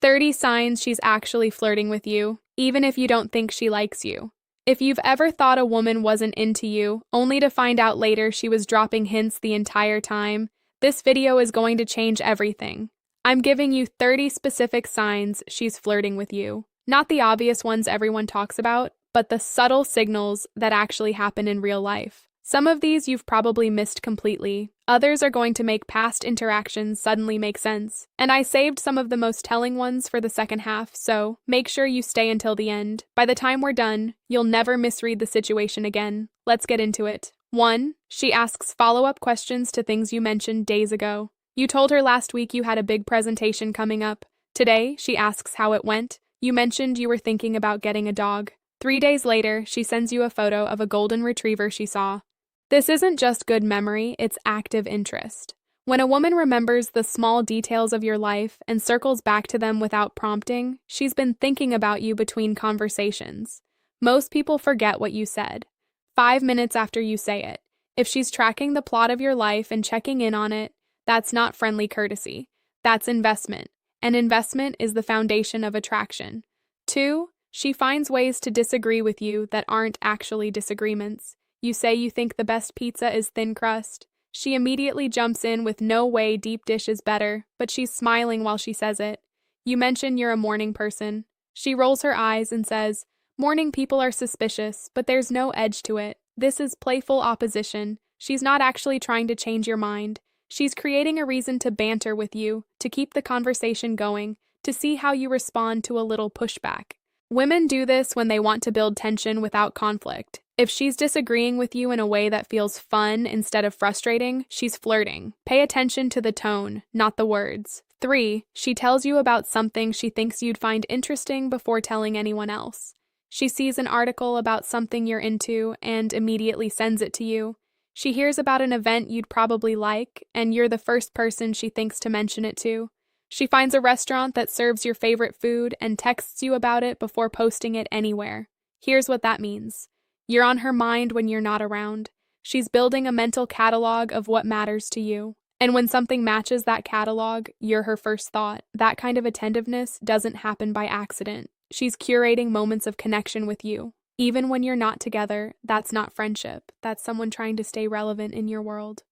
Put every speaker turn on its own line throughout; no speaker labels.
30 signs she's actually flirting with you, even if you don't think she likes you. If you've ever thought a woman wasn't into you, only to find out later she was dropping hints the entire time, this video is going to change everything. I'm giving you 30 specific signs she's flirting with you. Not the obvious ones everyone talks about, but the subtle signals that actually happen in real life. Some of these you've probably missed completely. Others are going to make past interactions suddenly make sense. And I saved some of the most telling ones for the second half, so make sure you stay until the end. By the time we're done, you'll never misread the situation again. Let's get into it. 1. She asks follow-up questions to things you mentioned days ago. You told her last week you had a big presentation coming up. Today, she asks how it went. You mentioned you were thinking about getting a dog. 3 days later, she sends you a photo of a golden retriever she saw. This isn't just good memory, it's active interest. When a woman remembers the small details of your life and circles back to them without prompting, she's been thinking about you between conversations. Most people forget what you said 5 minutes after you say it. If she's tracking the plot of your life and checking in on it, that's not friendly courtesy. That's investment. And investment is the foundation of attraction. 2. She finds ways to disagree with you that aren't actually disagreements. You say you think the best pizza is thin crust. She immediately jumps in with no way deep dish is better, but she's smiling while she says it. You mention you're a morning person. She rolls her eyes and says, morning people are suspicious, but there's no edge to it. This is playful opposition. She's not actually trying to change your mind. She's creating a reason to banter with you, to keep the conversation going, to see how you respond to a little pushback. Women do this when they want to build tension without conflict. If she's disagreeing with you in a way that feels fun instead of frustrating, she's flirting. Pay attention to the tone, not the words. 3. She tells you about something she thinks you'd find interesting before telling anyone else. She sees an article about something you're into and immediately sends it to you. She hears about an event you'd probably like, and you're the first person she thinks to mention it to. She finds a restaurant that serves your favorite food and texts you about it before posting it anywhere. Here's what that means. You're on her mind when you're not around. She's building a mental catalog of what matters to you. And when something matches that catalog, you're her first thought. That kind of attentiveness doesn't happen by accident. She's curating moments of connection with you. Even when you're not together, that's not friendship. That's someone trying to stay relevant in your world.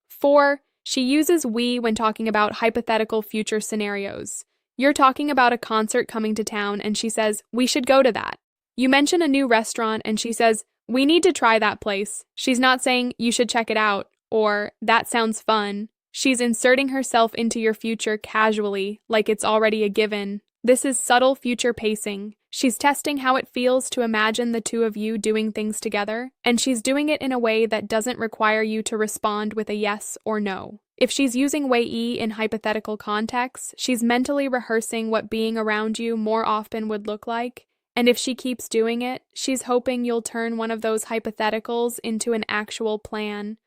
4. She uses we when talking about hypothetical future scenarios. You're talking about a concert coming to town and she says, we should go to that. You mention a new restaurant and she says, we need to try that place. She's not saying you should check it out or that sounds fun. She's inserting herself into your future casually, like it's already a given. This is subtle future pacing. She's testing how it feels to imagine the two of you doing things together, and she's doing it in a way that doesn't require you to respond with a yes or no. If she's using way in hypothetical contexts, she's mentally rehearsing what being around you more often would look like, and if she keeps doing it, she's hoping you'll turn one of those hypotheticals into an actual plan.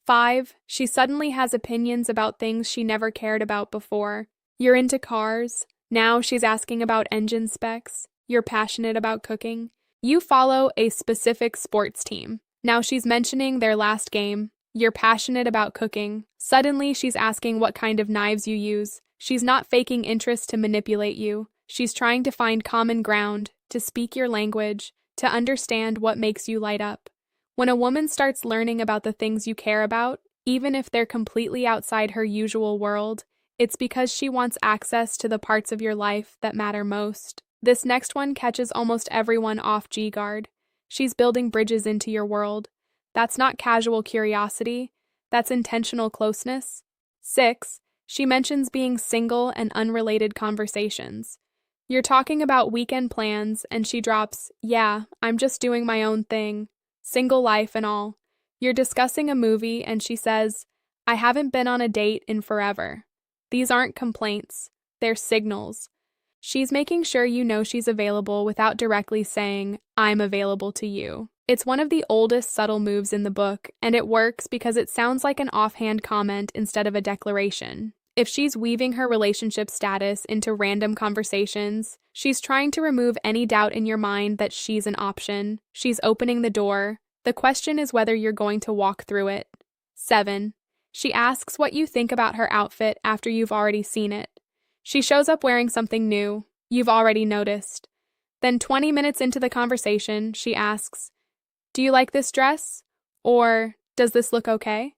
5. She suddenly has opinions about things she never cared about before. You're into cars. Now she's asking about engine specs. You're passionate about cooking. You follow a specific sports team. Now she's mentioning their last game. You're passionate about cooking. Suddenly she's asking what kind of knives you use. She's not faking interest to manipulate you. She's trying to find common ground, to speak your language, to understand what makes you light up. When a woman starts learning about the things you care about, even if they're completely outside her usual world, it's because she wants access to the parts of your life that matter most. This next one catches almost everyone off guard. She's building bridges into your world. That's not casual curiosity. That's intentional closeness. 6. She mentions being single and unrelated conversations. You're talking about weekend plans, and she drops, yeah, I'm just doing my own thing. Single life and all. You're discussing a movie, and she says, I haven't been on a date in forever. These aren't complaints. They're signals. She's making sure you know she's available without directly saying, I'm available to you. It's one of the oldest subtle moves in the book, and it works because it sounds like an offhand comment instead of a declaration. If she's weaving her relationship status into random conversations, she's trying to remove any doubt in your mind that she's an option. She's opening the door. The question is whether you're going to walk through it. 7. She asks what you think about her outfit after you've already seen it. She shows up wearing something new you've already noticed. Then 20 minutes into the conversation, she asks, "Do you like this dress?" Or, "Does this look okay?"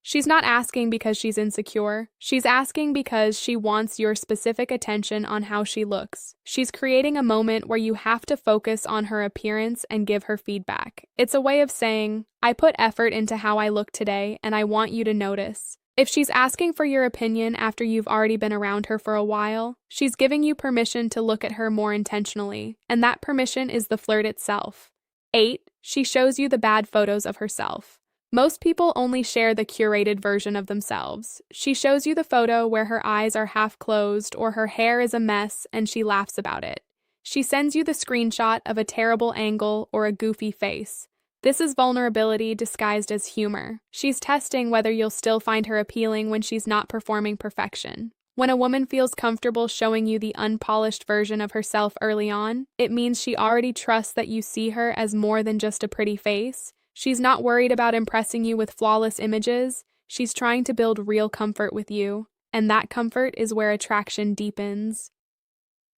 She's not asking because she's insecure. She's asking because she wants your specific attention on how she looks. She's creating a moment where you have to focus on her appearance and give her feedback. It's a way of saying, "I put effort into how I look today, and I want you to notice." If she's asking for your opinion after you've already been around her for a while, she's giving you permission to look at her more intentionally, and that permission is the flirt itself. 8. She shows you the bad photos of herself. Most people only share the curated version of themselves. She shows you the photo where her eyes are half closed or her hair is a mess and she laughs about it. She sends you the screenshot of a terrible angle or a goofy face. This is vulnerability disguised as humor. She's testing whether you'll still find her appealing when she's not performing perfection. When a woman feels comfortable showing you the unpolished version of herself early on, it means she already trusts that you see her as more than just a pretty face. She's not worried about impressing you with flawless images. She's trying to build real comfort with you, and that comfort is where attraction deepens.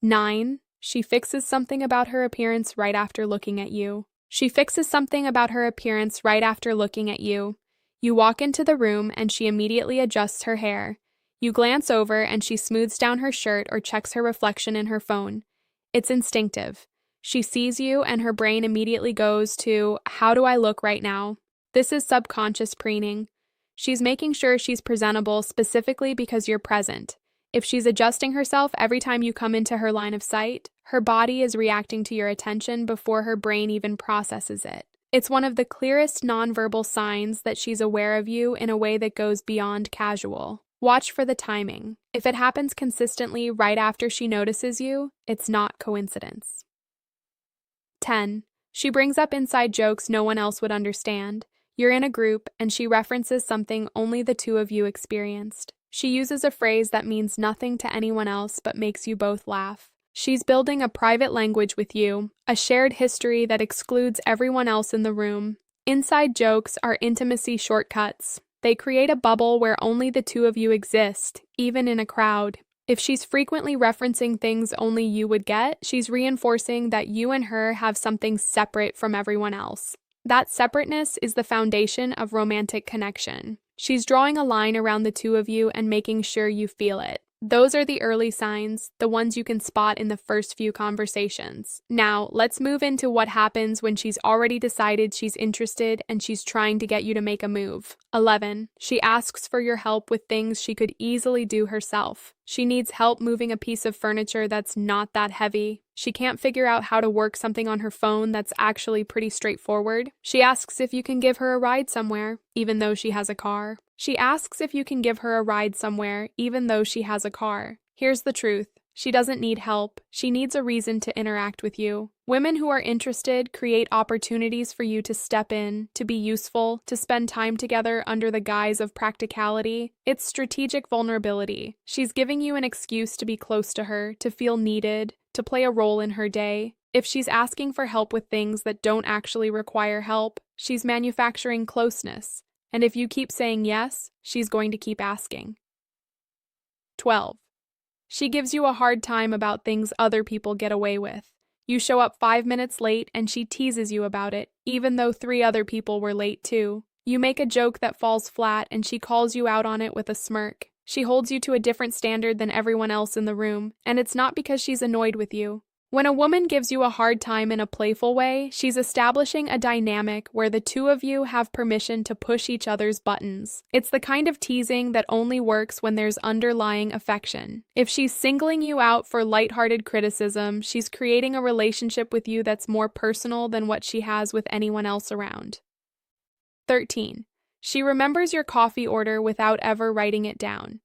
9. She fixes something about her appearance right after looking at you. She fixes something about her appearance right after looking at you. You walk into the room and she immediately adjusts her hair. You glance over and she smooths down her shirt or checks her reflection in her phone. It's instinctive. She sees you and her brain immediately goes to, "How do I look right now?" This is subconscious preening. She's making sure she's presentable specifically because you're present. If she's adjusting herself every time you come into her line of sight, her body is reacting to your attention before her brain even processes it. It's one of the clearest nonverbal signs that she's aware of you in a way that goes beyond casual. Watch for the timing. If it happens consistently right after she notices you, it's not coincidence. 10. She brings up inside jokes no one else would understand. You're in a group, and she references something only the two of you experienced. She uses a phrase that means nothing to anyone else but makes you both laugh. She's building a private language with you, a shared history that excludes everyone else in the room. Inside jokes are intimacy shortcuts. They create a bubble where only the two of you exist, even in a crowd. If she's frequently referencing things only you would get, she's reinforcing that you and her have something separate from everyone else. That separateness is the foundation of romantic connection. She's drawing a line around the two of you and making sure you feel it. Those are the early signs, the ones you can spot in the first few conversations. Now, let's move into what happens when she's already decided she's interested and she's trying to get you to make a move. 11. She asks for your help with things she could easily do herself. She needs help moving a piece of furniture that's not that heavy. She can't figure out how to work something on her phone that's actually pretty straightforward. She asks if you can give her a ride somewhere, even though she has a car. She asks if you can give her a ride somewhere, even though she has a car. Here's the truth. She doesn't need help. She needs a reason to interact with you. Women who are interested create opportunities for you to step in, to be useful, to spend time together under the guise of practicality. It's strategic vulnerability. She's giving you an excuse to be close to her, to feel needed, to play a role in her day. If she's asking for help with things that don't actually require help, she's manufacturing closeness. And if you keep saying yes, she's going to keep asking. 12. She gives you a hard time about things other people get away with. You show up 5 minutes late and she teases you about it, even though 3 other people were late too. You make a joke that falls flat and she calls you out on it with a smirk. She holds you to a different standard than everyone else in the room, and it's not because she's annoyed with you. When a woman gives you a hard time in a playful way, she's establishing a dynamic where the two of you have permission to push each other's buttons. It's the kind of teasing that only works when there's underlying affection. If she's singling you out for lighthearted criticism, she's creating a relationship with you that's more personal than what she has with anyone else around. 13. She remembers your coffee order without ever writing it down.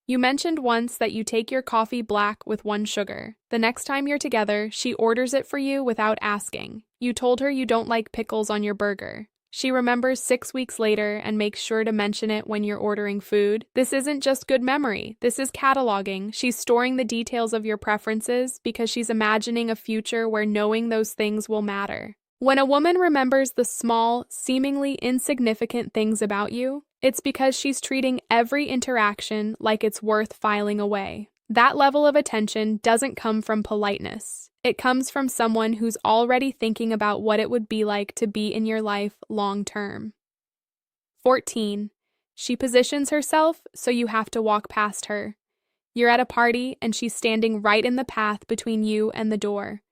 You mentioned once that you take your coffee black with 1 sugar. The next time you're together, she orders it for you without asking. You told her you don't like pickles on your burger. She remembers 6 weeks later and makes sure to mention it when you're ordering food. This isn't just good memory. This is cataloging. She's storing the details of your preferences because she's imagining a future where knowing those things will matter. When a woman remembers the small, seemingly insignificant things about you, it's because she's treating every interaction like it's worth filing away. That level of attention doesn't come from politeness. It comes from someone who's already thinking about what it would be like to be in your life long term. 14. She positions herself so you have to walk past her. You're at a party and she's standing right in the path between you and the door.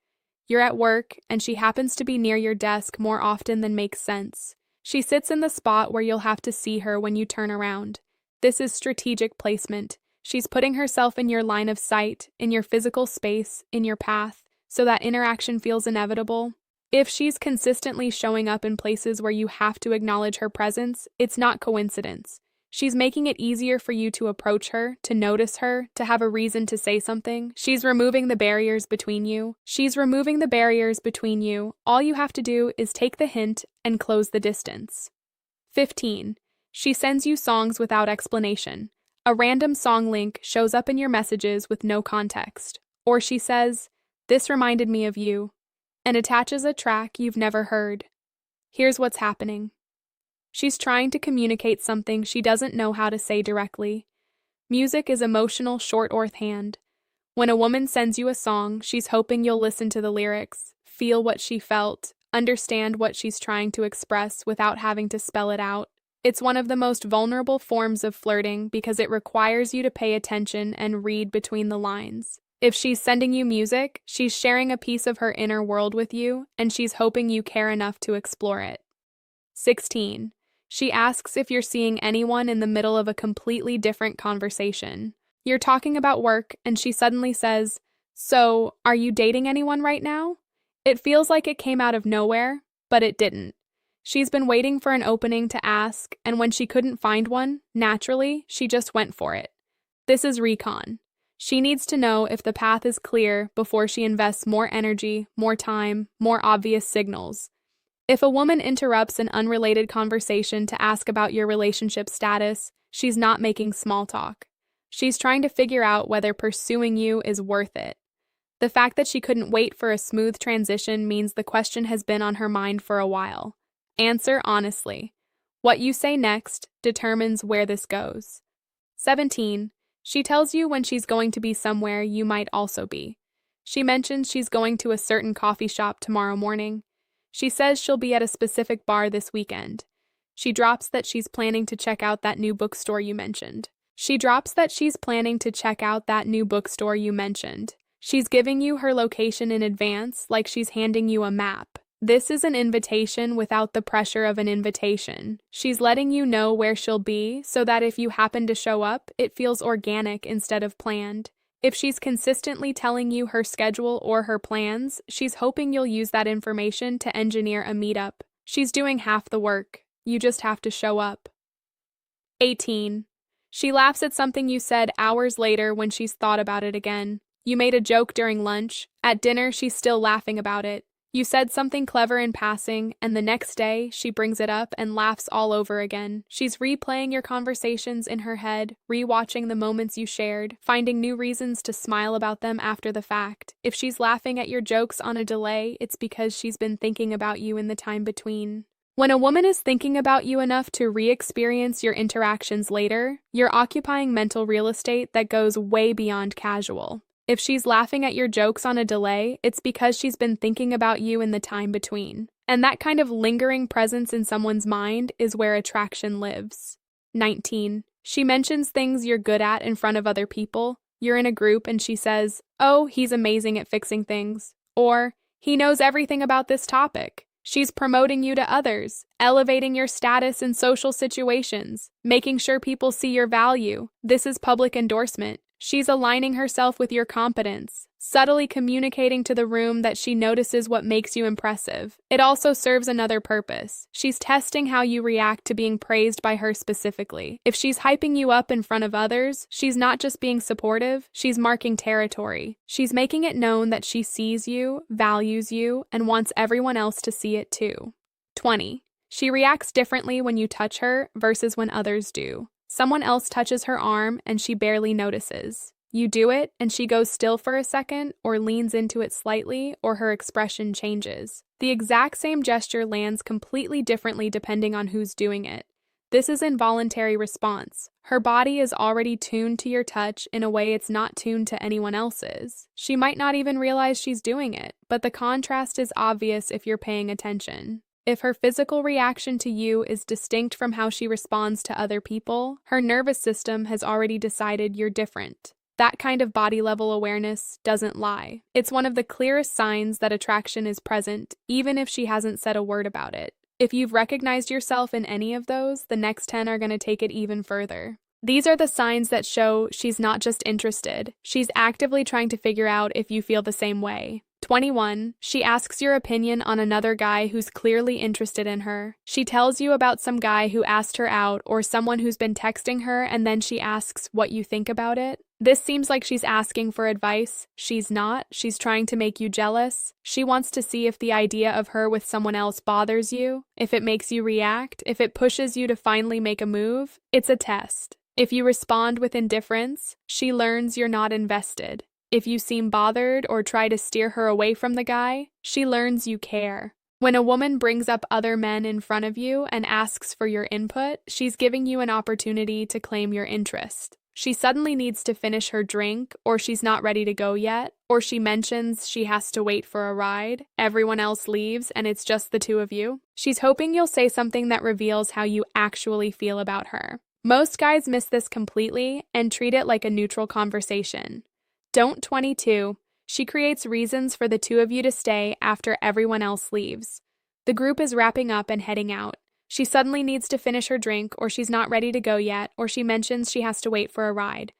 You're at work and she happens to be near your desk more often than makes sense. She sits in the spot where you'll have to see her when you turn around. This is strategic placement. She's putting herself in your line of sight, in your physical space, in your path, so that interaction feels inevitable. If she's consistently showing up in places where you have to acknowledge her presence, it's not coincidence. She's making it easier for you to approach her, to notice her, to have a reason to say something. She's removing the barriers between you. All you have to do is take the hint and close the distance. 15. She sends you songs without explanation. A random song link shows up in your messages with no context. Or she says, "This reminded me of you," and attaches a track you've never heard. Here's what's happening. She's trying to communicate something she doesn't know how to say directly. Music is emotional shorthand. When a woman sends you a song, she's hoping you'll listen to the lyrics, feel what she felt, understand what she's trying to express without having to spell it out. It's one of the most vulnerable forms of flirting because it requires you to pay attention and read between the lines. If she's sending you music, she's sharing a piece of her inner world with you, and she's hoping you care enough to explore it. 16. She asks if you're seeing anyone in the middle of a completely different conversation. You're talking about work, and she suddenly says, "So, are you dating anyone right now?" It feels like it came out of nowhere, but it didn't. She's been waiting for an opening to ask, and when she couldn't find one, naturally, she just went for it. This is recon. She needs to know if the path is clear before she invests more energy, more time, more obvious signals. If a woman interrupts an unrelated conversation to ask about your relationship status, she's not making small talk. She's trying to figure out whether pursuing you is worth it. The fact that she couldn't wait for a smooth transition means the question has been on her mind for a while. Answer honestly. What you say next determines where this goes. 17. She tells you when she's going to be somewhere you might also be. She mentions she's going to a certain coffee shop tomorrow morning. She says she'll be at a specific bar this weekend. She drops that she's planning to check out that new bookstore you mentioned. She's giving you her location in advance, like she's handing you a map. This is an invitation without the pressure of an invitation. She's letting you know where she'll be so that if you happen to show up, it feels organic instead of planned. If she's consistently telling you her schedule or her plans, she's hoping you'll use that information to engineer a meetup. She's doing half the work. You just have to show up. 18. She laughs at something you said hours later when she's thought about it again. You made a joke during lunch. At dinner, she's still laughing about it. You said something clever in passing, and the next day, she brings it up and laughs all over again. She's replaying your conversations in her head, rewatching the moments you shared, finding new reasons to smile about them after the fact. If she's laughing at your jokes on a delay, it's because she's been thinking about you in the time between. When a woman is thinking about you enough to re-experience your interactions later, you're occupying mental real estate that goes way beyond casual. If she's laughing at your jokes on a delay, it's because she's been thinking about you in the time between. And that kind of lingering presence in someone's mind is where attraction lives. 19. She mentions things you're good at in front of other people. You're in a group and she says, "Oh, he's amazing at fixing things." Or, "He knows everything about this topic." She's promoting you to others, elevating your status in social situations, making sure people see your value. This is public endorsement. She's aligning herself with your competence, subtly communicating to the room that she notices what makes you impressive. It also serves another purpose. She's testing how you react to being praised by her specifically. If she's hyping you up in front of others, she's not just being supportive, she's marking territory. She's making it known that she sees you, values you, and wants everyone else to see it too. 20. She reacts differently when you touch her versus when others do. Someone else touches her arm and she barely notices. You do it, and she goes still for a second, or leans into it slightly, or her expression changes. The exact same gesture lands completely differently depending on who's doing it. This is involuntary response. Her body is already tuned to your touch in a way it's not tuned to anyone else's. She might not even realize she's doing it, but the contrast is obvious if you're paying attention. If her physical reaction to you is distinct from how she responds to other people, her nervous system has already decided you're different. That kind of body level awareness doesn't lie. It's one of the clearest signs that attraction is present, even if she hasn't said a word about it. If you've recognized yourself in any of those, the next 10 are going to take it even further. These are the signs that show she's not just interested, she's actively trying to figure out if you feel the same way. 21. She asks your opinion on another guy who's clearly interested in her. She tells you about some guy who asked her out or someone who's been texting her, and then she asks what you think about it. This seems like she's asking for advice. She's not. She's trying to make you jealous. She wants to see if the idea of her with someone else bothers you, if it makes you react, if it pushes you to finally make a move. It's a test. If you respond with indifference, she learns you're not invested. If you seem bothered or try to steer her away from the guy, she learns you care. When a woman brings up other men in front of you and asks for your input, she's giving you an opportunity to claim your interest. She suddenly needs to finish her drink, or she's not ready to go yet, or she mentions she has to wait for a ride, everyone else leaves, and it's just the two of you. She's hoping you'll say something that reveals how you actually feel about her. Most guys miss this completely and treat it like a neutral conversation. Don't 22. She creates reasons for the two of you to stay after everyone else leaves. The group is wrapping up and heading out. She suddenly needs to finish her drink, or she's not ready to go yet, or she mentions she has to wait for a ride.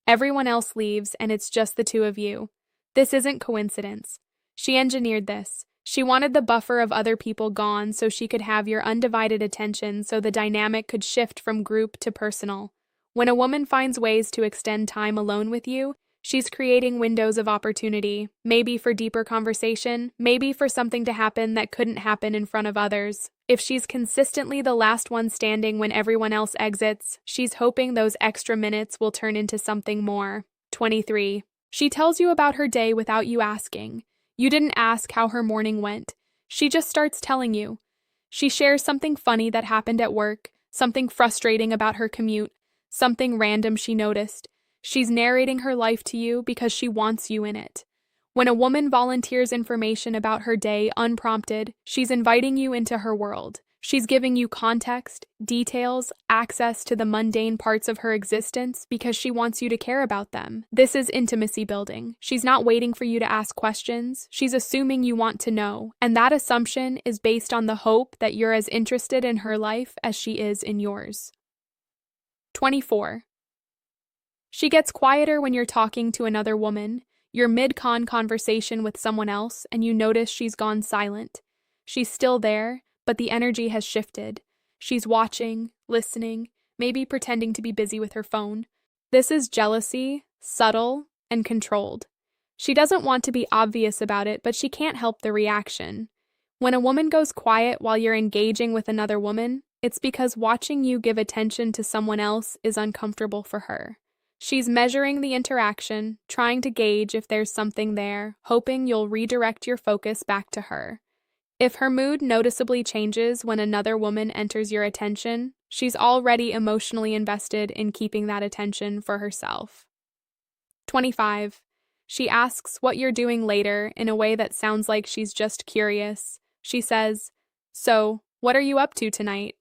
Everyone else leaves, and it's just the two of you. This isn't coincidence. She engineered this. She wanted the buffer of other people gone so she could have your undivided attention, so the dynamic could shift from group to personal. When a woman finds ways to extend time alone with you, she's creating windows of opportunity, maybe for deeper conversation, maybe for something to happen that couldn't happen in front of others. If she's consistently the last one standing when everyone else exits, she's hoping those extra minutes will turn into something more. 23. She tells you about her day without you asking. You didn't ask how her morning went. She just starts telling you. She shares something funny that happened at work, something frustrating about her commute, something random she noticed. She's narrating her life to you because she wants you in it. When a woman volunteers information about her day unprompted, she's inviting you into her world. She's giving you context, details, access to the mundane parts of her existence because she wants you to care about them. This is intimacy building. She's not waiting for you to ask questions. She's assuming you want to know, and that assumption is based on the hope that you're as interested in her life as she is in yours. 24. She gets quieter when you're talking to another woman. You're mid-con conversation with someone else, and you notice she's gone silent. She's still there, but the energy has shifted. She's watching, listening, maybe pretending to be busy with her phone. This is jealousy, subtle, and controlled. She doesn't want to be obvious about it, but she can't help the reaction. When a woman goes quiet while you're engaging with another woman, it's because watching you give attention to someone else is uncomfortable for her. She's measuring the interaction, trying to gauge if there's something there, hoping you'll redirect your focus back to her. If her mood noticeably changes when another woman enters your attention, she's already emotionally invested in keeping that attention for herself. 25. She asks what you're doing later in a way that sounds like she's just curious. She says, "So, what are you up to tonight?"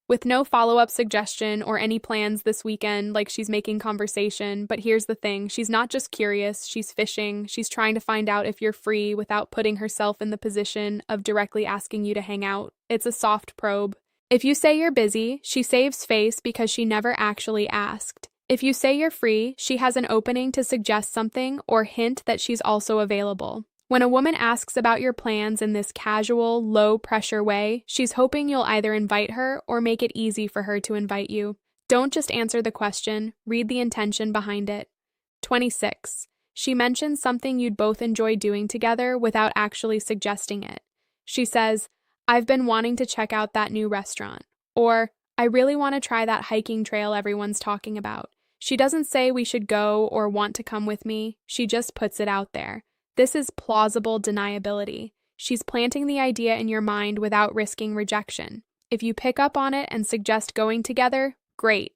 With no follow-up suggestion or any plans this weekend, like she's making conversation. But here's the thing, she's not just curious, she's fishing. She's trying to find out if you're free without putting herself in the position of directly asking you to hang out. It's a soft probe. If you say you're busy, she saves face because she never actually asked. If you say you're free, she has an opening to suggest something or hint that she's also available. When a woman asks about your plans in this casual, low-pressure way, she's hoping you'll either invite her or make it easy for her to invite you. Don't just answer the question, read the intention behind it. 26. She mentions something you'd both enjoy doing together without actually suggesting it. She says, "I've been wanting to check out that new restaurant," or "I really want to try that hiking trail everyone's talking about." She doesn't say we should go or want to come with me, she just puts it out there. This is plausible deniability. She's planting the idea in your mind without risking rejection. If you pick up on it and suggest going together, great.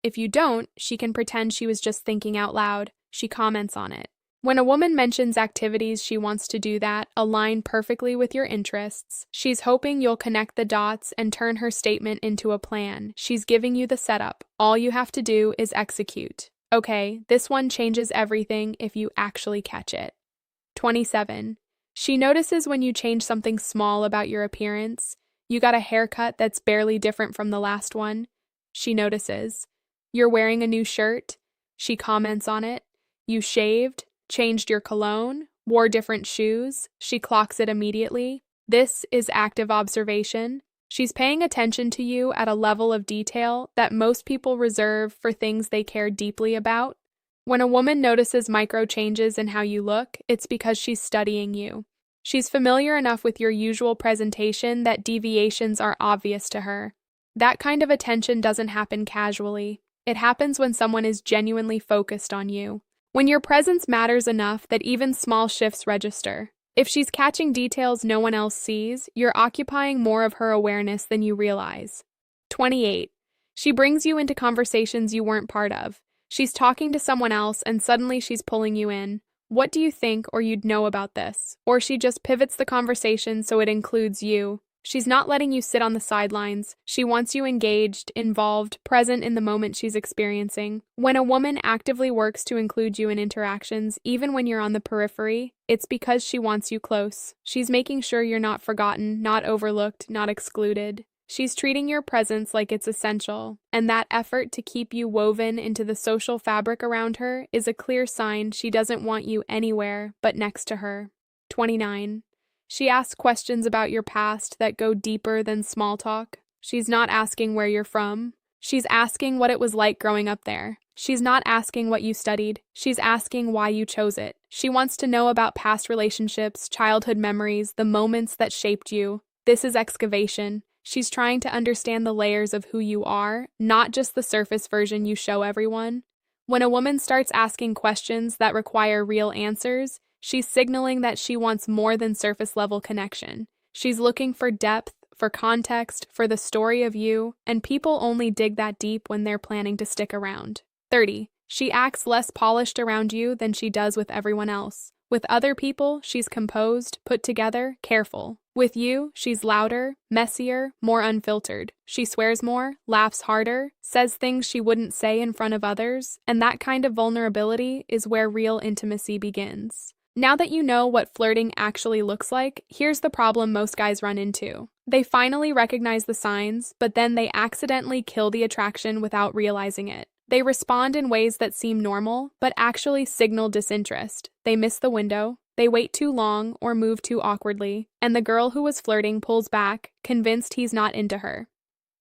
If you don't, she can pretend she was just thinking out loud. She comments on it. When a woman mentions activities she wants to do that align perfectly with your interests, she's hoping you'll connect the dots and turn her statement into a plan. She's giving you the setup. All you have to do is execute. Okay, this one changes everything if you actually catch it. 27. She notices when you change something small about your appearance. You got a haircut that's barely different from the last one. She notices. You're wearing a new shirt. She comments on it. You shaved, changed your cologne, wore different shoes. She clocks it immediately. This is active observation. She's paying attention to you at a level of detail that most people reserve for things they care deeply about. When a woman notices micro changes in how you look, it's because she's studying you. She's familiar enough with your usual presentation that deviations are obvious to her. That kind of attention doesn't happen casually. It happens when someone is genuinely focused on you. When your presence matters enough that even small shifts register. If she's catching details no one else sees, you're occupying more of her awareness than you realize. 28. She brings you into conversations you weren't part of. She's talking to someone else and suddenly she's pulling you in. What do you think or you'd know about this? Or she just pivots the conversation so it includes you. She's not letting you sit on the sidelines. She wants you engaged, involved, present in the moment she's experiencing. When a woman actively works to include you in interactions, even when you're on the periphery, it's because she wants you close. She's making sure you're not forgotten, not overlooked, not excluded. She's treating your presence like it's essential, and that effort to keep you woven into the social fabric around her is a clear sign she doesn't want you anywhere but next to her. 29. She asks questions about your past that go deeper than small talk. She's not asking where you're from. She's asking what it was like growing up there. She's not asking what you studied. She's asking why you chose it. She wants to know about past relationships, childhood memories, the moments that shaped you. This is excavation. She's trying to understand the layers of who you are, not just the surface version you show everyone. When a woman starts asking questions that require real answers, she's signaling that she wants more than surface-level connection. She's looking for depth, for context, for the story of you, and people only dig that deep when they're planning to stick around. 30. She acts less polished around you than she does with everyone else. With other people, she's composed, put together, careful. With you, she's louder, messier, more unfiltered. She swears more, laughs harder, says things she wouldn't say in front of others, and that kind of vulnerability is where real intimacy begins. Now that you know what flirting actually looks like, here's the problem most guys run into. They finally recognize the signs, but then they accidentally kill the attraction without realizing it. They respond in ways that seem normal, but actually signal disinterest. They miss the window, they wait too long or move too awkwardly, and the girl who was flirting pulls back, convinced he's not into her.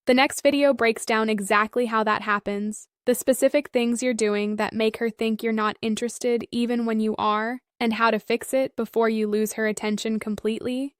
The next video breaks down exactly how that happens, the specific things you're doing that make her think you're not interested even when you are, and how to fix it before you lose her attention completely.